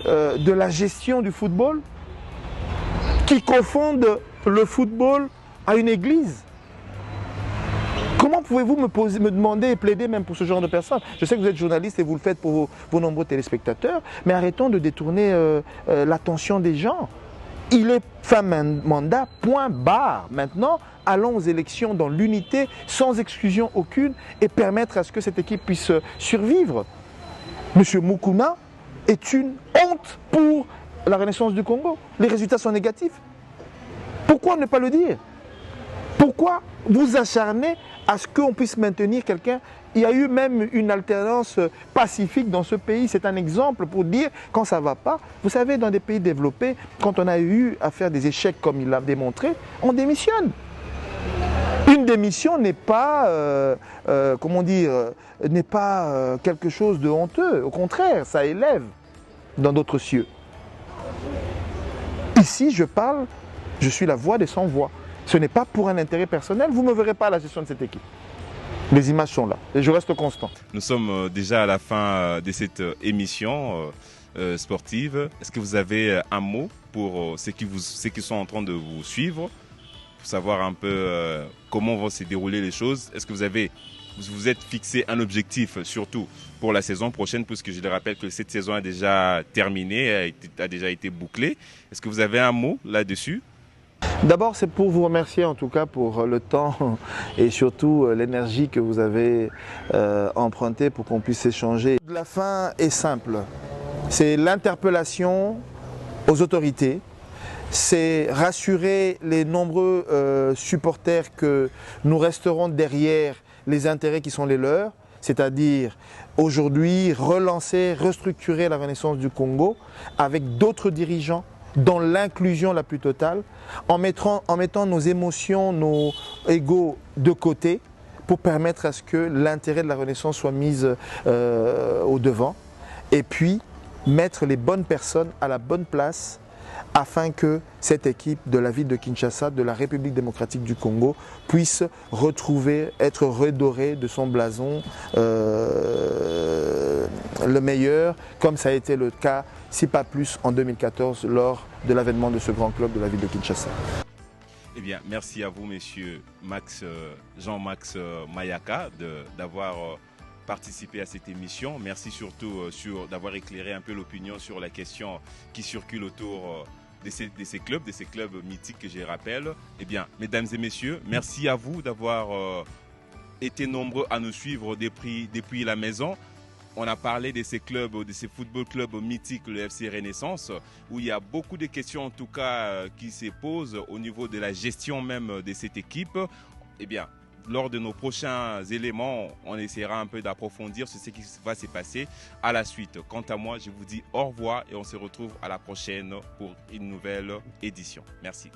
de la gestion du football qui confondent le football à une église. Comment pouvez-vous me demander et plaider même pour ce genre de personnes? Je sais que vous êtes journaliste et vous le faites pour vos nombreux téléspectateurs, mais arrêtons de détourner l'attention des gens. Il est fin mandat, point barre. Maintenant, allons aux élections dans l'unité, sans exclusion aucune, et permettre à ce que cette équipe puisse survivre. Monsieur Mukuna est une honte pour la Renaissance du Congo. Les résultats sont négatifs. Pourquoi ne pas le dire? Pourquoi vous acharner à ce qu'on puisse maintenir quelqu'un? Il y a eu même une alternance pacifique dans ce pays. C'est un exemple pour dire quand ça ne va pas. Vous savez, dans des pays développés, quand on a eu à faire des échecs comme il l'a démontré, on démissionne. Une démission n'est pas, comment dire, n'est pas quelque chose de honteux. Au contraire, ça élève dans d'autres cieux. Ici, je suis la voix des sans-voix. Ce n'est pas pour un intérêt personnel. Vous ne me verrez pas à la gestion de cette équipe. Les images sont là et je reste constant. Nous sommes déjà à la fin de cette émission sportive. Est-ce que vous avez un mot pour ceux qui sont en train de vous suivre, pour savoir un peu comment vont se dérouler les choses? Est-ce que vous êtes fixé un objectif surtout pour la saison prochaine, puisque je le rappelle que cette saison a déjà terminé, a déjà été bouclée. Est-ce que vous avez un mot là-dessus? D'abord, c'est pour vous remercier en tout cas pour le temps et surtout l'énergie que vous avez empruntée pour qu'on puisse échanger. La fin est simple, c'est l'interpellation aux autorités, c'est rassurer les nombreux supporters que nous resterons derrière les intérêts qui sont les leurs, c'est-à-dire aujourd'hui relancer, restructurer la Renaissance du Congo avec d'autres dirigeants, dans l'inclusion la plus totale, en mettant nos émotions, nos égos de côté pour permettre à ce que l'intérêt de la Renaissance soit mis au devant et puis mettre les bonnes personnes à la bonne place afin que cette équipe de la ville de Kinshasa, de la République démocratique du Congo, puisse être redorée de son blason le meilleur, comme ça a été le cas, si pas plus, en 2014, lors de l'avènement de ce grand club de la ville de Kinshasa. Eh bien, merci à vous, messieurs Jean-Max Mayaka, d'avoir participé à cette émission. Merci surtout d'avoir éclairé un peu l'opinion sur la question qui circule autour de ces clubs mythiques que je rappelle. Eh bien, mesdames et messieurs, merci à vous d'avoir été nombreux à nous suivre depuis la maison. On a parlé de ces clubs, de ces football clubs mythiques, le FC Renaissance, où il y a beaucoup de questions en tout cas qui se posent au niveau de la gestion même de cette équipe. Eh bien, lors de nos prochains éléments, on essaiera un peu d'approfondir sur ce qui va se passer à la suite. Quant à moi, je vous dis au revoir et on se retrouve à la prochaine pour une nouvelle édition. Merci.